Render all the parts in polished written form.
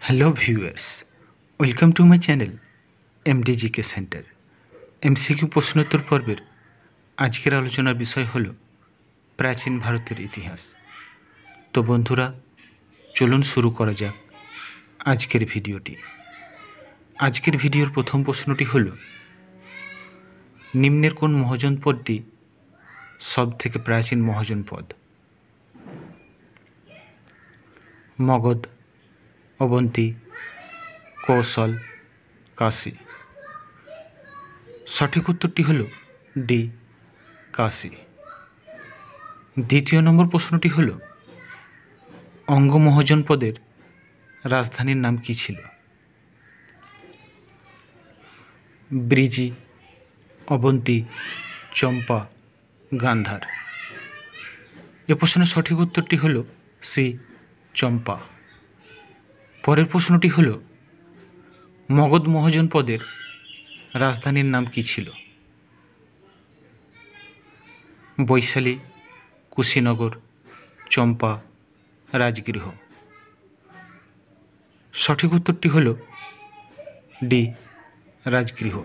Hello viewers, welcome to my channel MDGK centre. MCQ প্রশ্নোত্তর পর্বের আজকের আলোচনার বিষয় হল প্রাচীন ভারতের ইতিহাস। তো বন্ধুরা, চলুন শুরু করা যাক আজকের ভিডিওটি। আজকের ভিডিওর প্রথম প্রশ্নটি হল, নিম্নের কোন মহাজনপদটি সব থেকে প্রাচীন মহাজনপদ? মগধ, অবন্তী, কৌশল, কাশী। সঠিক উত্তরটি হল ডি, কাশী। দ্বিতীয় নম্বর প্রশ্নটি হল, অঙ্গ মহাজনপদের রাজধানীর নাম কী ছিল? ব্রিজি, অবন্তী, চম্পা, গান্ধার। এ প্রশ্নের সঠিক উত্তরটি হল সি, চম্পা। পরের প্রশ্নটি হল, মগধ মহাজনপদের রাজধানীর নাম কী ছিল? বৈশালী, কুশীনগর, চম্পা, রাজগৃহ। সঠিক উত্তরটি হল ডি, রাজগৃহ।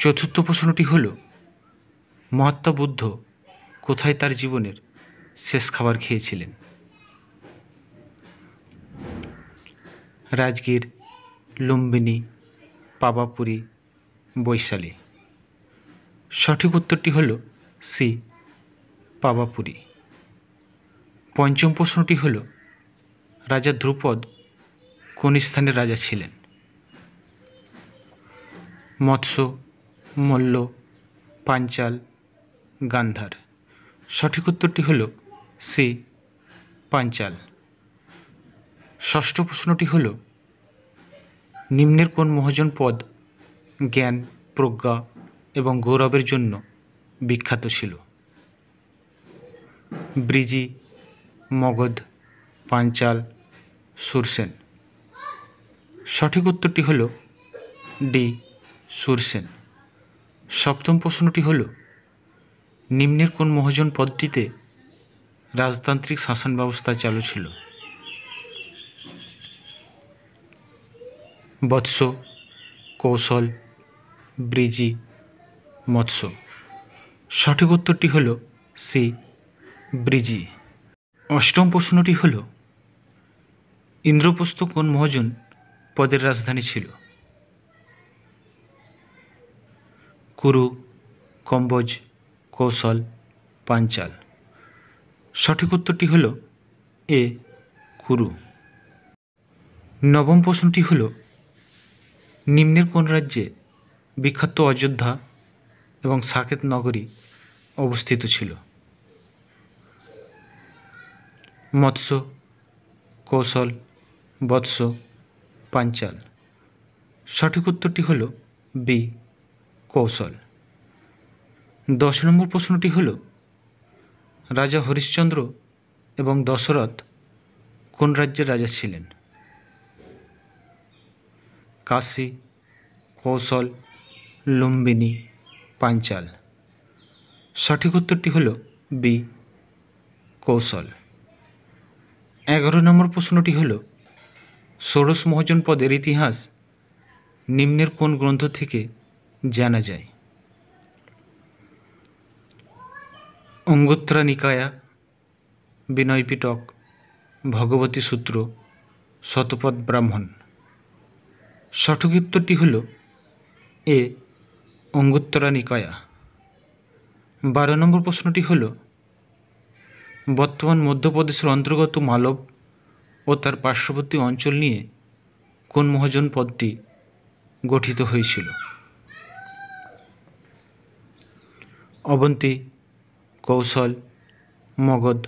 চতুর্থ প্রশ্নটি হল, মহাত্মা বুদ্ধ কোথায় তার জীবনের শেষ খাবার খেয়েছিলেন? রাজগীর, লুম্বিনী, পাবাপুরী, বৈশালী। সঠিক উত্তরটি হল সি, পাবাপুরী। পঞ্চম প্রশ্নটি হল, রাজা ধ্রুপদ কোন স্থানের রাজা ছিলেন? মৎস্য, মল্ল, পাঞ্চাল, গান্ধার। সঠিক উত্তরটি হল সি, পাঞ্চাল। ষষ্ঠ প্রশ্নটি হল, নিম্নের কোন মহাজনপদ জ্ঞান, প্রজ্ঞা এবং গৌরবের জন্য বিখ্যাত ছিল? ব্রিজি, মগধ, পাঞ্চাল, সুরসেন। সঠিক উত্তরটি হল ডি, সুরসেন। সপ্তম প্রশ্নটি হল, নিম্নের কোন মহাজনপদটিতে রাজতান্ত্রিক শাসন ব্যবস্থা চালু ছিল? বৎস, কৌশল, ব্রিজি, মৎস্য। সঠিক উত্তরটি হল সি, ব্রিজি। অষ্টম প্রশ্নটি হল, ইন্দ্রপ্রস্থ কোন মহাজন পদের রাজধানী ছিল? কুরু, কম্বোজ, কৌশল, পাঞ্চাল। সঠিক উত্তরটি হল এ, কুরু। নবম প্রশ্নটি হল, নিম্নের কোন রাজ্যে বিখ্যাত অযোধ্যা এবং সাকেত নগরী অবস্থিত ছিল? মৎস্য, কৌশল, বৎস, পাঞ্চাল। সঠিক উত্তরটি হল বি, কৌশল। 10 নম্বর প্রশ্নটি হল, রাজা হরিশ্চন্দ্র এবং দশরথ কোন রাজ্যের রাজা ছিলেন? কাশী, কৌশল, লুম্বিনী, পাঞ্চাল। সঠিক উত্তরটি হল বি, কৌশল। 11 নম্বর প্রশ্নটি হল, ষোড়শ মহাজনপদের ইতিহাস নিম্নের কোন গ্রন্থ থেকে জানা যায়? অঙ্গুত্রা নিকায়া, বিনয় পিটক, ভগবতী সূত্র, শতপথ ব্রাহ্মণ। সঠিক উত্তরটি হল এ, অঙ্গুত্রা নিকায়া। 12 নম্বর প্রশ্নটি হল, বর্তমান মধ্যপ্রদেশের অন্তর্গত মালব ও তার পার্শ্ববর্তী অঞ্চল নিয়ে কোন মহাজনপদটি গঠিত হয়েছিল? অবন্তী, কৌশল, মগধ,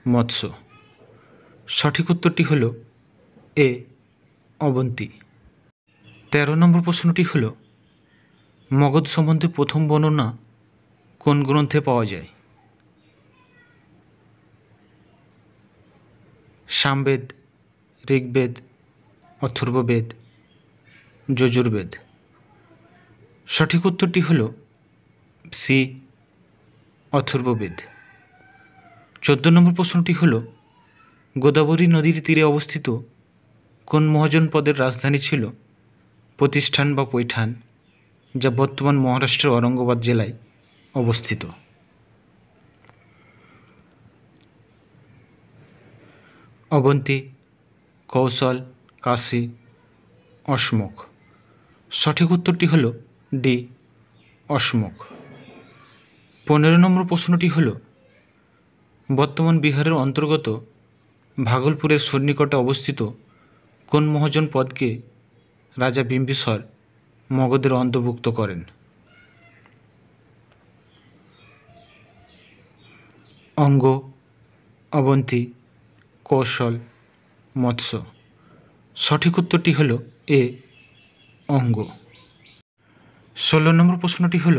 মৎস্য। সঠিক উত্তরটি হল এ, অবন্তী। 13 নম্বর প্রশ্নটি হল, মগধ সম্বন্ধে প্রথম বর্ণনা কোন গ্রন্থে পাওয়া যায়? সামবেদ, ঋগ্বেদ, অথর্ববেদ, যজুর্বেদ। সঠিক উত্তরটি হল সি, অথর্ববেদ। 14 নম্বর প্রশ্নটি হল, গোদাবরী নদীর তীরে অবস্থিত কোন মহাজনপদের রাজধানী ছিল প্রতিষ্ঠান বা পৈঠান, যা বর্তমান মহারাষ্ট্রের ঔরঙ্গাবাদ জেলায় অবস্থিত? অবন্তী, কৌশল, কাশী, অশমোক। সঠিক উত্তরটি হল ডি, অশমোক। 15 নম্বর প্রশ্নটি হল, বর্তমান বিহারের অন্তর্গত ভাগলপুরের সন্নিকটে অবস্থিত কোন মহাজনপদকে রাজা বিম্বিসার মগধের অন্তর্ভুক্ত করেন? অঙ্গ, অবন্তী, কৌশল, মৎস্য। সঠিক উত্তরটি হল এ, অঙ্গ। 16 নম্বর প্রশ্নটি হল,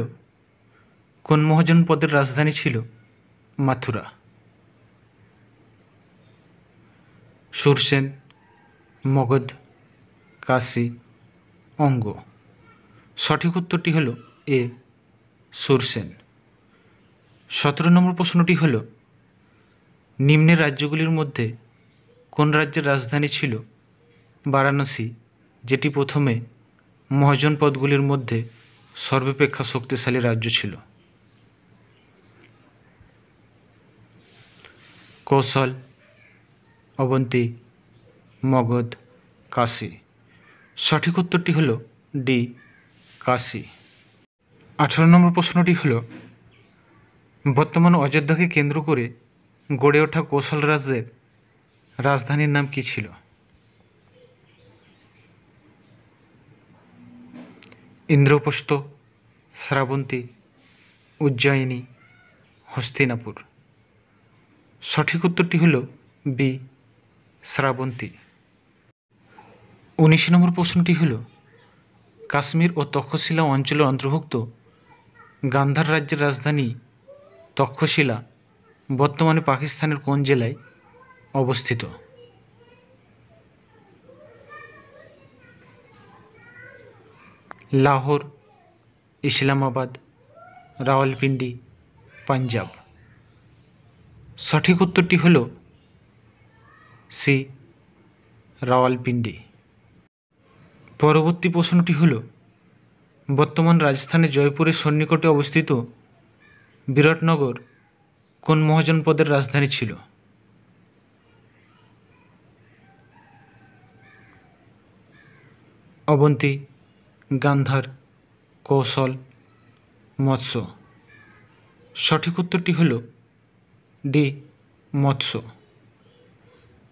কোন মহাজনপদের রাজধানী ছিল মাথুরা? সুরসেন, মগধ, কাশী, অঙ্গ। সঠিক উত্তরটি হল এ, সুরসেন। 17 নম্বর প্রশ্নটি হল, নিম্নের রাজ্যগুলির মধ্যে কোন রাজ্যের রাজধানী ছিল বারাণসী, যেটি প্রথমে মহাজনপদগুলির মধ্যে সর্বাপেক্ষা শক্তিশালী রাজ্য ছিল? কৌশল, অবন্তী, মগধ, কাশী। সঠিক উত্তরটি হল ডি, কাশী। 18 নম্বর প্রশ্নটি হল, বর্তমান অযোধ্যাকে কেন্দ্র করে গড়ে ওঠা কৌশল রাজ্যের রাজধানীর নাম কী ছিল? ইন্দ্রপ্রস্থ, শ্রাবন্তী, উজ্জয়িনী, হস্তিনাপুর। সঠিক উত্তরটি হল বি, শ্রাবন্তী। 19 নম্বর প্রশ্নটি হল, কাশ্মীর ও তক্ষশিলা অঞ্চলের অন্তর্ভুক্ত গান্ধার রাজ্যের রাজধানী তক্ষশিলা বর্তমানে পাকিস্তানের কোন জেলায় অবস্থিত? লাহোর, ইসলামাবাদ, রাওয়ালপিন্ডি, পাঞ্জাব। সঠিক উত্তরটি হল সি, রাওয়ালপিন্ডি। পরবর্তী প্রশ্নটি হল, বর্তমান রাজস্থানের জয়পুরের সন্নিকটে অবস্থিত বিরাটনগর কোন মহাজনপদের রাজধানী ছিল? অবন্তী, গান্ধার, কৌশল, মৎস্য। সঠিক উত্তরটি হল ডি, মৎস্য।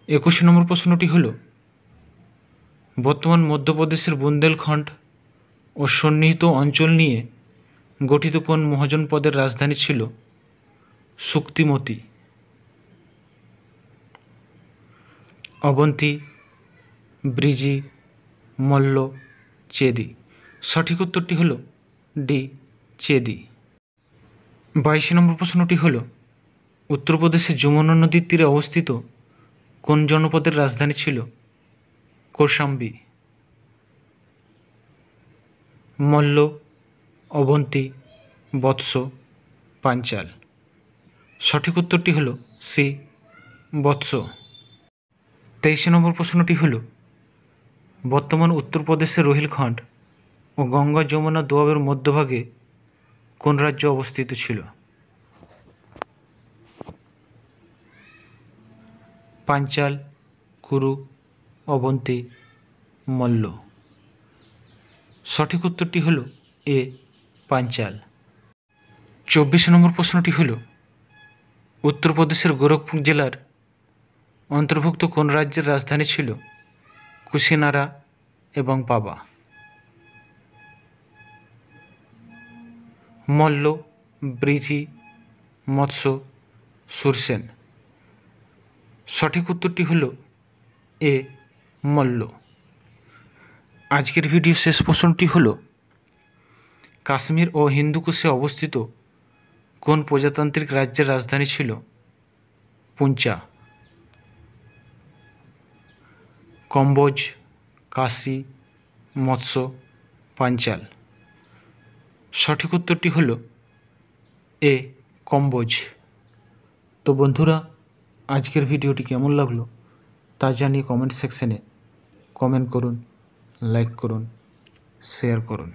21 নম্বর প্রশ্নটি হল, বর্তমান মধ্যপ্রদেশের বুন্দেলখণ্ড ও সন্নিহিত অঞ্চল নিয়ে গঠিত কোন মহাজনপদের রাজধানী ছিল শুক্তিমতী? অবন্তী, ব্রিজি, মল্ল, চেদি। সঠিক উত্তরটি হল ডি, চেদি। 22 নম্বর প্রশ্নটি হল, উত্তরপ্রদেশের যমুনা নদীর তীরে অবস্থিত কোন জনপদের রাজধানী ছিল কৌশাম্বী? মল্ল, অবন্তী, বৎস, পাঞ্চাল। সঠিক উত্তরটি হল সি, বৎস। 23 নম্বর প্রশ্নটি হল, বর্তমান উত্তরপ্রদেশের রোহিলখণ্ড ও গঙ্গা যমুনা দোয়াবের মধ্যভাগে কোন রাজ্য অবস্থিত ছিল? পাঞ্চাল, কুরু, অবন্তী, মল্ল। সঠিক উত্তরটি হল এ, পাঞ্চাল। 24 নম্বর প্রশ্নটি হল, উত্তরপ্রদেশের গোরখপুর জেলার অন্তর্ভুক্ত কোন রাজ্যের রাজধানী ছিল কুশিনারা এবং পাবা? মল্ল, ব্রিজি, মৎস্য, সুরসেন। সঠিক উত্তরটি হল এ, মল্ল। আজকের ভিডিও শেষ প্রশ্নটি হল, কাশ্মীর ও হিন্দুকুশে অবস্থিত কোন প্রজাতান্ত্রিক রাজ্যের রাজধানী ছিল পুঞ্চা? কম্বোজ, কাশী, মৎস্য, পাঞ্চাল। সঠিক উত্তরটি হল এ, কম্বোজ। তো বন্ধুরা, আজকের ভিডিওটি কেমন লাগলো তা জানিয়ে কমেন্ট সেকশনে কমেন্ট করুন, লাইক করুন, শেয়ার করুন।